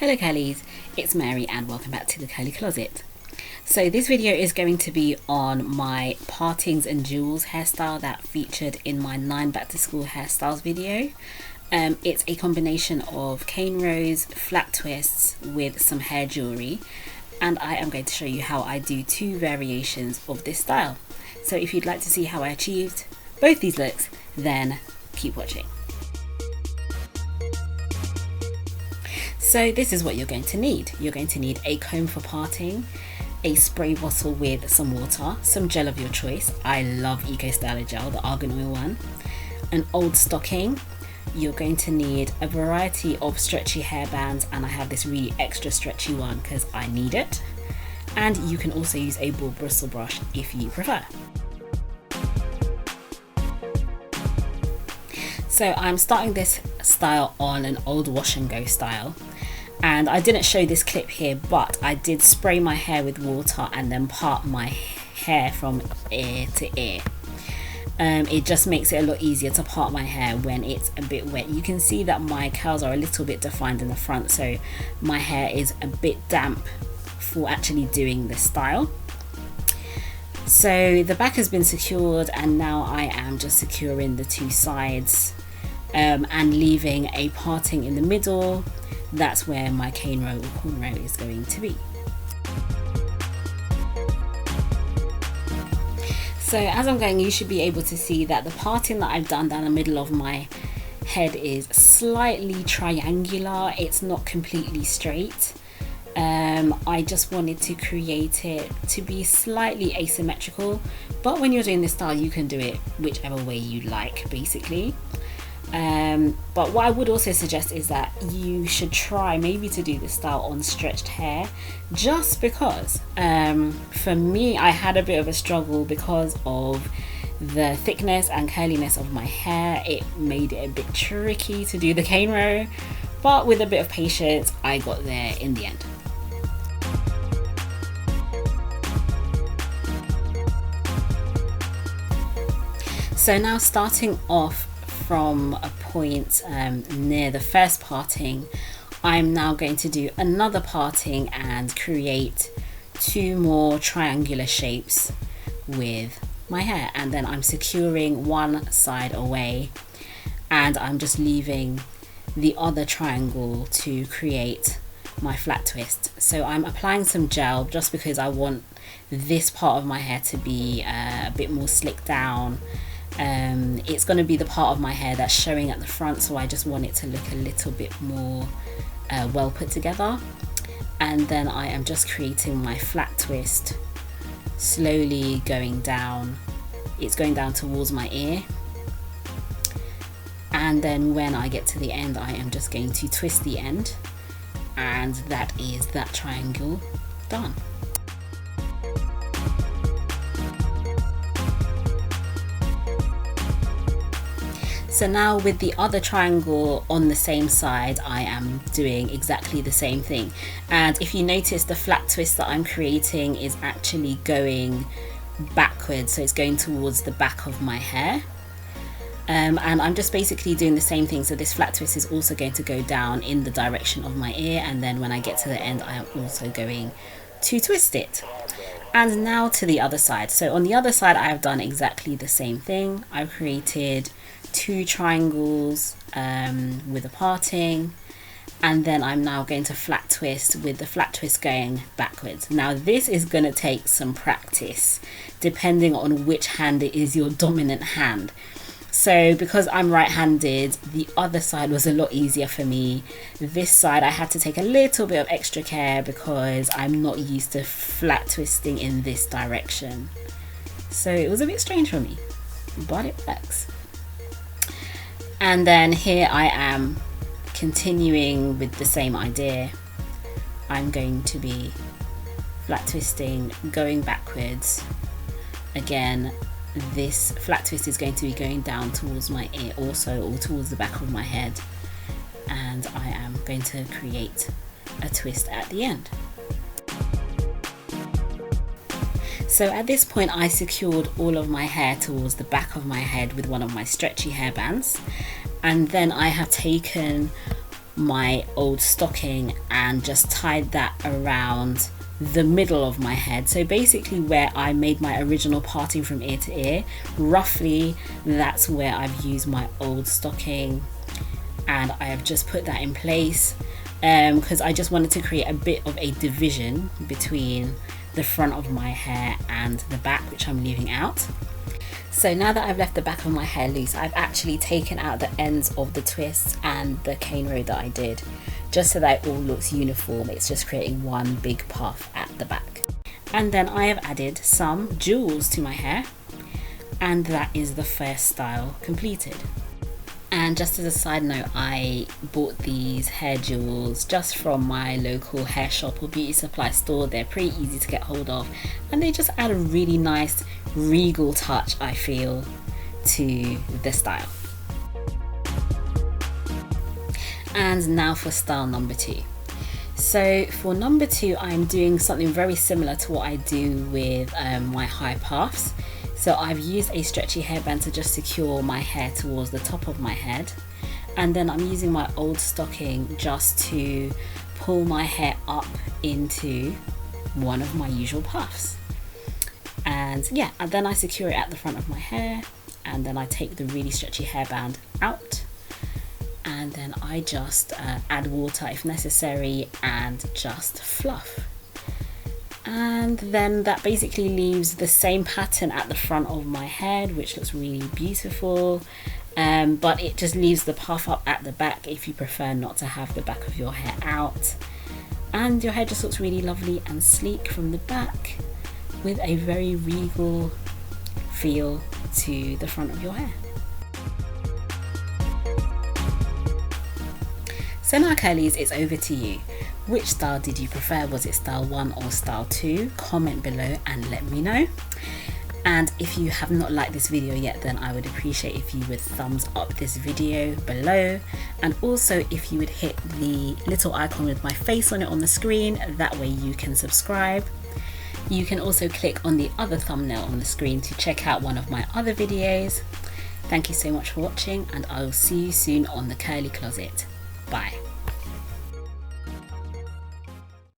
Hello Curlies, it's Mary and welcome back to the Curly Closet. So this video is going to be on my partings and jewels hairstyle that featured in my 9 back to school hairstyles video. It's a combination of cane rows, flat twists with some hair jewellery, and I am going to show you how I do 2 variations of this style. So if you'd like to see how I achieved both these looks, then keep watching. So this is what you're going to need. You're going to need a comb for parting, a spray bottle with some water, some gel of your choice. I love Eco Styler gel, the argan oil one, an old stocking. You're going to need a variety of stretchy hairbands, and I have this really extra stretchy one because I need it. And you can also use a ball bristle brush if you prefer. So I'm starting this style on an old wash and go style. And I didn't show this clip here, but I did spray my hair with water and then part my hair from ear to ear. It just makes it a lot easier to part my hair when it's a bit wet. You can see that my curls are a little bit defined in the front, so my hair is a bit damp for actually doing this style. So the back has been secured, and now I am just securing the 2 sides and leaving a parting in the middle. That's where my cane row or cornrow is going to be. So as I'm going, you should be able to see that the parting that I've done down the middle of my head is slightly triangular. It's not completely straight. I just wanted to create it to be slightly asymmetrical, but when you're doing this style you can do it whichever way you like, basically. But what I would also suggest is that you should try maybe to do this style on stretched hair, just because for me I had a bit of a struggle because of the thickness and curliness of my hair. It made it a bit tricky to do the cane row, but with a bit of patience I got there in the end. So now, starting off from a point near the first parting, I'm now going to do another parting and create 2 more triangular shapes with my hair, and then I'm securing one side away and I'm just leaving the other triangle to create my flat twist. So I'm applying some gel just because I want this part of my hair to be a bit more slicked down. It's going to be the part of my hair that's showing at the front, so I just want it to look a little bit more well put together. And then I am just creating my flat twist, slowly going down. It's going down towards my ear, and then when I get to the end I am just going to twist the end, and that is that triangle done. So now with the other triangle on the same side, I am doing exactly the same thing. And if you notice, the flat twist that I'm creating is actually going backwards, so it's going towards the back of my hair. And I'm just basically doing the same thing. So this flat twist is also going to go down in the direction of my ear, and then when I get to the end I am also going to twist it. And now to the other side. So on the other side I have done exactly the same thing. I've created 2 triangles with a parting, and then I'm now going to flat twist with the flat twist going backwards. Now this is going to take some practice depending on which hand it is your dominant hand. So because I'm right-handed, the other side was a lot easier for me. This side I had to take a little bit of extra care because I'm not used to flat twisting in this direction. So it was a bit strange for me, but it works. And then here I am continuing with the same idea. I'm going to be flat twisting, going backwards. Again, this flat twist is going to be going down towards my ear also, or towards the back of my head, and I am going to create a twist at the end. So at this point I secured all of my hair towards the back of my head with one of my stretchy hairbands, and then I have taken my old stocking and just tied that around the middle of my head. So basically where I made my original parting from ear to ear, roughly that's where I've used my old stocking, and I have just put that in place because I just wanted to create a bit of a division between the front of my hair and the back, which I'm leaving out. So now that I've left the back of my hair loose, I've actually taken out the ends of the twists and the cane row that I did, just so that it all looks uniform. It's just creating one big puff at the back. And then I have added some jewels to my hair, and that is the first style completed. And just as a side note, I bought these hair jewels just from my local hair shop or beauty supply store. They're pretty easy to get hold of, and they just add a really nice regal touch, I feel, to the style. And now for style number 2. So for number 2, I'm doing something very similar to what I do with my high puffs. So I've used a stretchy hairband to just secure my hair towards the top of my head, and then I'm using my old stocking just to pull my hair up into one of my usual puffs. And yeah, and then I secure it at the front of my hair, and then I take the really stretchy hairband out, and then I just add water if necessary and just fluff. And then that basically leaves the same pattern at the front of my head, which looks really beautiful, but it just leaves the puff up at the back if you prefer not to have the back of your hair out. And your hair just looks really lovely and sleek from the back, with a very regal feel to the front of your hair. So now curlies, it's over to you. Which style did you prefer? Was it style 1 or style 2? Comment below and let me know. And if you have not liked this video yet, then I would appreciate if you would thumbs up this video below, and also if you would hit the little icon with my face on it on the screen, that way you can subscribe. You can also click on the other thumbnail on the screen to check out one of my other videos. Thank you so much for watching, and I will see you soon on the Curly Closet. Bye.